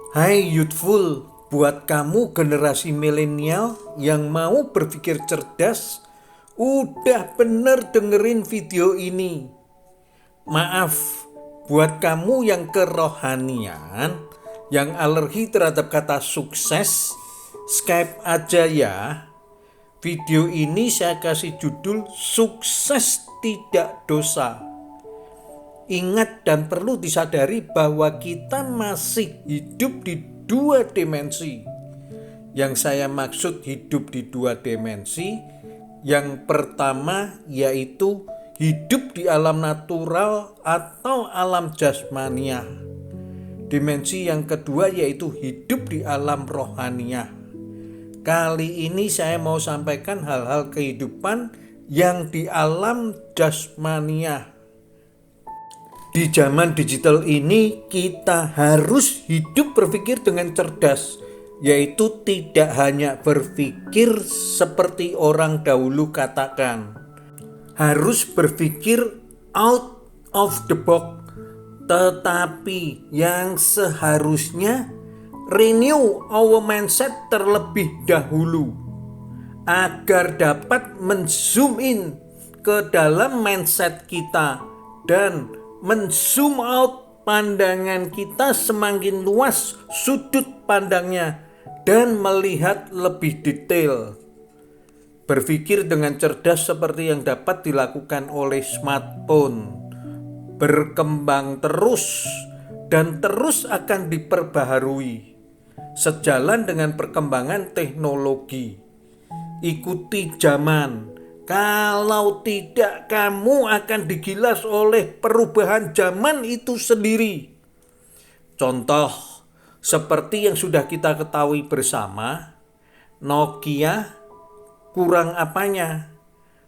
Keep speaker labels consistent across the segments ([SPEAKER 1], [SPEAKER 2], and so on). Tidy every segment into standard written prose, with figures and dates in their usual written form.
[SPEAKER 1] Hai youthful, buat kamu generasi milenial yang mau berpikir cerdas, udah bener dengerin video ini. Maaf, buat kamu yang kerohanian, yang alergi terhadap kata sukses, skip aja ya. Video ini saya kasih judul Sukses Tidak Dosa. Ingat dan perlu disadari bahwa kita masih hidup di dua dimensi. Yang saya maksud hidup di dua dimensi, yang pertama yaitu hidup di alam natural atau alam jasmaniah. Dimensi yang kedua yaitu hidup di alam rohaniah. Kali ini saya mau sampaikan hal-hal kehidupan yang di alam jasmaniah. Di zaman digital ini kita harus hidup berpikir dengan cerdas, yaitu tidak hanya berpikir seperti orang dahulu katakan. Harus berpikir out of the box, tetapi yang seharusnya renew our mindset terlebih dahulu agar dapat men-zoom in ke dalam mindset kita dan men-zoom out pandangan kita semakin luas sudut pandangnya dan melihat lebih detail. Berpikir dengan cerdas seperti yang dapat dilakukan oleh smartphone. Berkembang terus dan terus akan diperbaharui. Sejalan dengan perkembangan teknologi. Ikuti zaman. Kalau tidak, kamu akan digilas oleh perubahan zaman itu sendiri. Contoh, seperti yang sudah kita ketahui bersama, Nokia kurang apanya?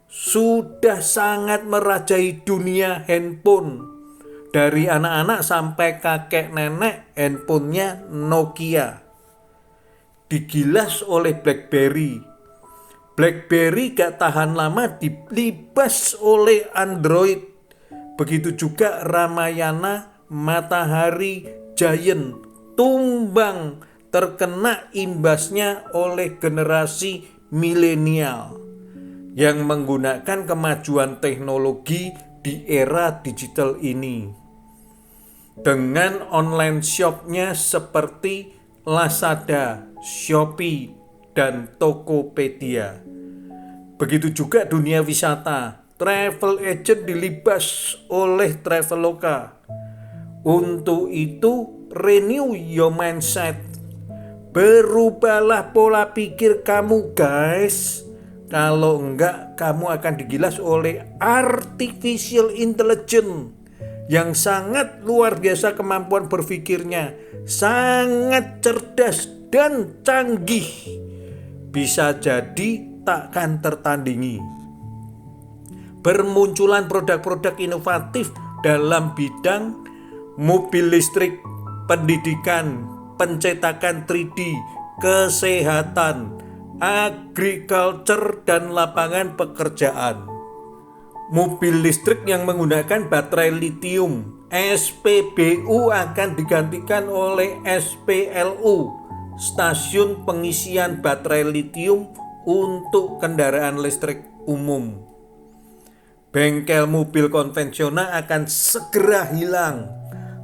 [SPEAKER 1] Sudah sangat merajai dunia handphone. Dari anak-anak sampai kakek nenek, handphonenya Nokia. Digilas oleh BlackBerry. BlackBerry gak tahan lama dilibas oleh Android. Begitu juga Ramayana, Matahari, Giant, tumbang terkena imbasnya oleh generasi milenial yang menggunakan kemajuan teknologi di era digital ini. Dengan online shopnya seperti Lazada, Shopee, dan Tokopedia. Begitu juga dunia wisata, travel agent dilibas oleh Traveloka. Untuk itu, renew your mindset. Berubahlah pola pikir kamu guys. Kalau enggak, kamu akan digilas oleh artificial intelligence yang sangat luar biasa kemampuan berpikirnya, sangat cerdas dan canggih. Bisa jadi takkan tertandingi. Bermunculan produk-produk inovatif dalam bidang mobil listrik, pendidikan, pencetakan 3D, kesehatan, agriculture, dan lapangan pekerjaan. Mobil listrik yang menggunakan baterai litium, SPBU, akan digantikan oleh SPLU, stasiun pengisian baterai litium untuk kendaraan listrik umum. Bengkel mobil konvensional akan segera hilang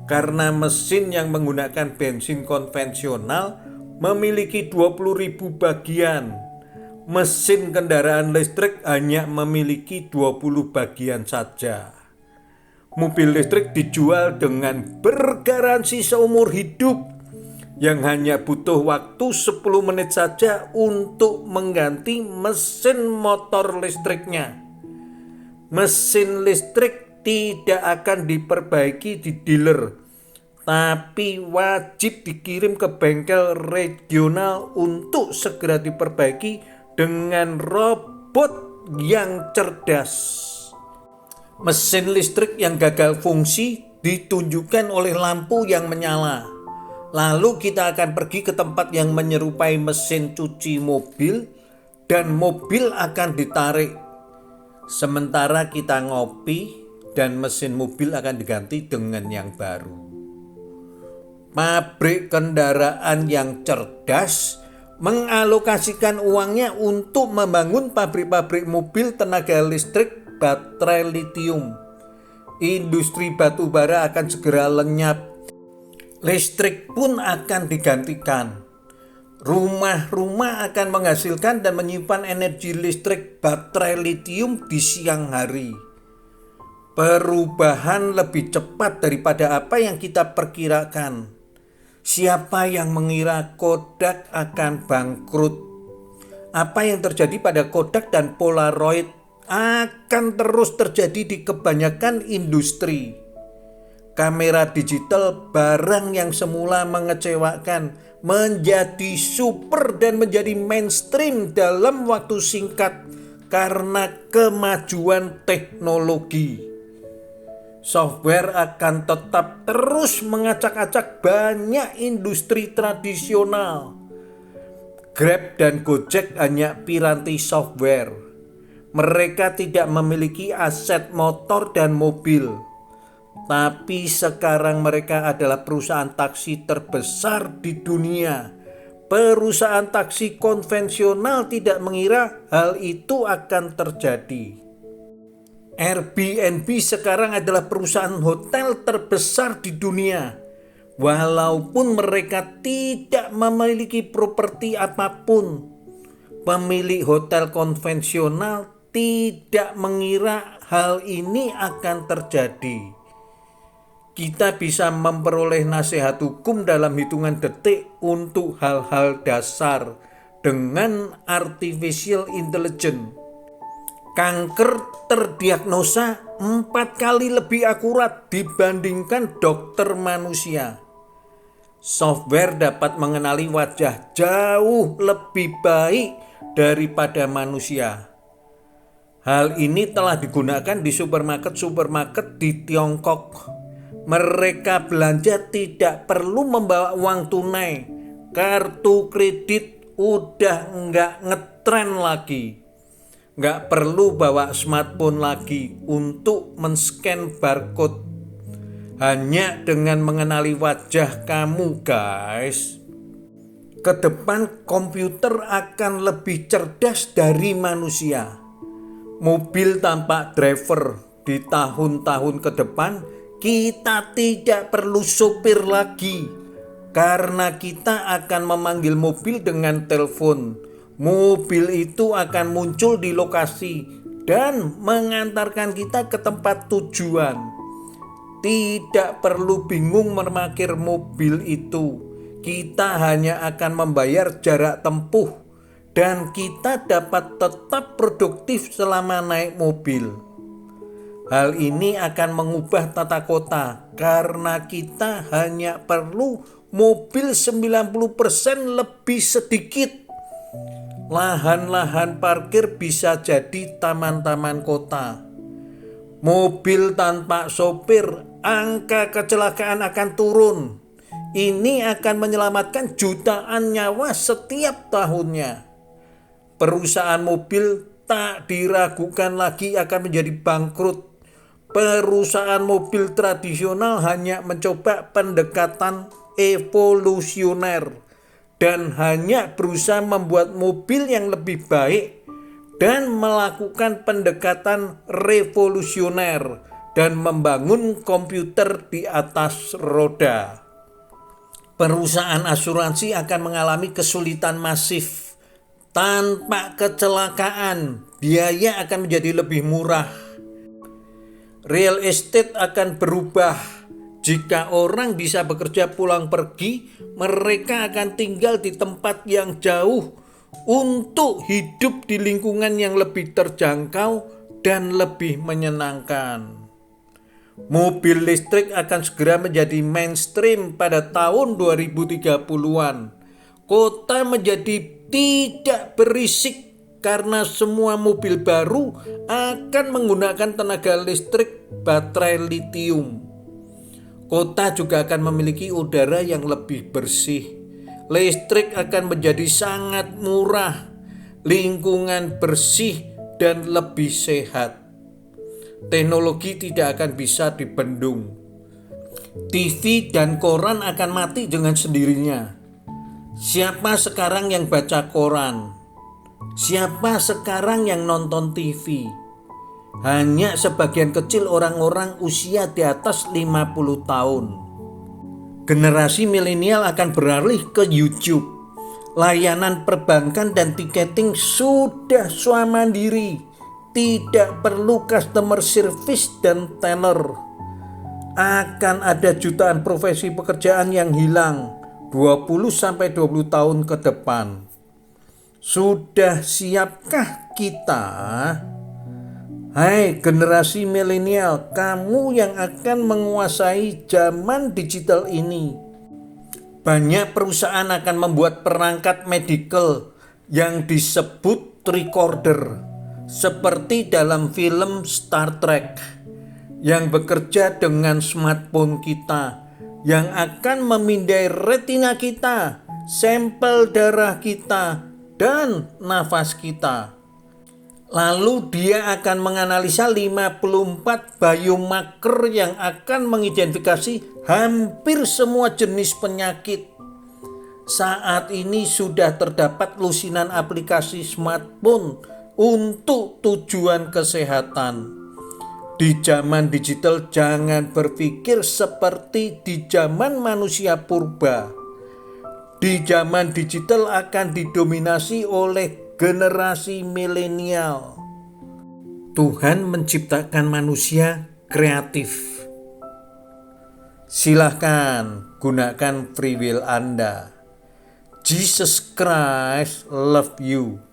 [SPEAKER 1] karena mesin yang menggunakan bensin konvensional memiliki 20.000 bagian. Mesin kendaraan listrik hanya memiliki 20 bagian saja. Mobil listrik dijual dengan bergaransi seumur hidup yang hanya butuh waktu 10 menit saja untuk mengganti mesin motor listriknya. Mesin listrik tidak akan diperbaiki di dealer, tapi wajib dikirim ke bengkel regional untuk segera diperbaiki dengan robot yang cerdas. Mesin listrik yang gagal fungsi ditunjukkan oleh lampu yang menyala. Lalu kita akan pergi ke tempat yang menyerupai mesin cuci mobil dan mobil akan ditarik. Sementara kita ngopi dan mesin mobil akan diganti dengan yang baru. Pabrik kendaraan yang cerdas mengalokasikan uangnya untuk membangun pabrik-pabrik mobil tenaga listrik baterai litium. Industri batu bara akan segera lenyap. Listrik pun akan digantikan. Rumah-rumah akan menghasilkan dan menyimpan energi listrik baterai litium di siang hari. Perubahan lebih cepat daripada apa yang kita perkirakan. Siapa yang mengira Kodak akan bangkrut? Apa yang terjadi pada Kodak dan Polaroid akan terus terjadi di kebanyakan industri. Kamera digital, barang yang semula mengecewakan, menjadi super dan menjadi mainstream dalam waktu singkat karena kemajuan teknologi. Software akan tetap terus mengacak-acak banyak industri tradisional. Grab dan Gojek hanya piranti software. Mereka tidak memiliki aset motor dan mobil. Tapi sekarang mereka adalah perusahaan taksi terbesar di dunia. Perusahaan taksi konvensional tidak mengira hal itu akan terjadi. Airbnb sekarang adalah perusahaan hotel terbesar di dunia. Walaupun mereka tidak memiliki properti apapun, pemilik hotel konvensional tidak mengira hal ini akan terjadi. Kita bisa memperoleh nasihat hukum dalam hitungan detik untuk hal-hal dasar dengan artificial intelligence. Kanker terdiagnosa 4 kali lebih akurat dibandingkan dokter manusia. Software dapat mengenali wajah jauh lebih baik daripada manusia. Hal ini telah digunakan di supermarket di Tiongkok. Mereka belanja tidak perlu membawa uang tunai. Kartu kredit udah nggak ngetren lagi. Nggak perlu bawa smartphone lagi untuk men-scan barcode. Hanya dengan mengenali wajah kamu, guys. Kedepan komputer akan lebih cerdas dari manusia. Mobil tanpa driver di tahun-tahun ke depan, kita tidak perlu sopir lagi. Karena kita akan memanggil mobil dengan telepon. Mobil itu akan muncul di lokasi dan mengantarkan kita ke tempat tujuan. Tidak perlu bingung memarkir mobil itu. Kita hanya akan membayar jarak tempuh dan kita dapat tetap produktif selama naik mobil. Hal ini akan mengubah tata kota karena kita hanya perlu mobil 90% lebih sedikit. Lahan-lahan parkir bisa jadi taman-taman kota. Mobil tanpa sopir, angka kecelakaan akan turun. Ini akan menyelamatkan jutaan nyawa setiap tahunnya. Perusahaan mobil tak diragukan lagi akan menjadi bangkrut. Perusahaan mobil tradisional hanya mencoba pendekatan evolusioner dan hanya berusaha membuat mobil yang lebih baik dan melakukan pendekatan revolusioner dan membangun komputer di atas roda. Perusahaan asuransi akan mengalami kesulitan masif. Tanpa kecelakaan, biaya akan menjadi lebih murah. Real estate akan berubah. Jika orang bisa bekerja pulang pergi, mereka akan tinggal di tempat yang jauh untuk hidup di lingkungan yang lebih terjangkau dan lebih menyenangkan. Mobil listrik akan segera menjadi mainstream pada tahun 2030-an. Kota menjadi tidak berisik karena semua mobil baru akan menggunakan tenaga listrik baterai litium. Kota juga akan memiliki udara yang lebih bersih. Listrik akan menjadi sangat murah, lingkungan bersih dan lebih sehat. Teknologi tidak akan bisa dibendung. TV dan koran akan mati dengan sendirinya. Siapa sekarang yang baca koran? Siapa sekarang yang nonton TV? Hanya sebagian kecil orang-orang usia di atas 50 tahun. Generasi milenial akan beralih ke YouTube. Layanan perbankan dan tiketing sudah mandiri. Tidak perlu customer service dan teller. Akan ada jutaan profesi pekerjaan yang hilang 20-20 tahun ke depan. Sudah siapkah kita? Hai generasi milenial, kamu yang akan menguasai zaman digital ini. Banyak perusahaan akan membuat perangkat medical yang disebut recorder, seperti dalam film Star Trek, yang bekerja dengan smartphone kita, yang akan memindai retina kita, sampel darah kita, dan nafas kita. Lalu dia akan menganalisa 54 biomarker yang akan mengidentifikasi hampir semua jenis penyakit. Saat ini sudah terdapat lusinan aplikasi smartphone untuk tujuan kesehatan. Di zaman digital jangan berpikir seperti di zaman manusia purba. Di zaman digital akan didominasi oleh generasi milenial. Tuhan menciptakan manusia kreatif. Silahkan gunakan free will Anda. Jesus Christ love you.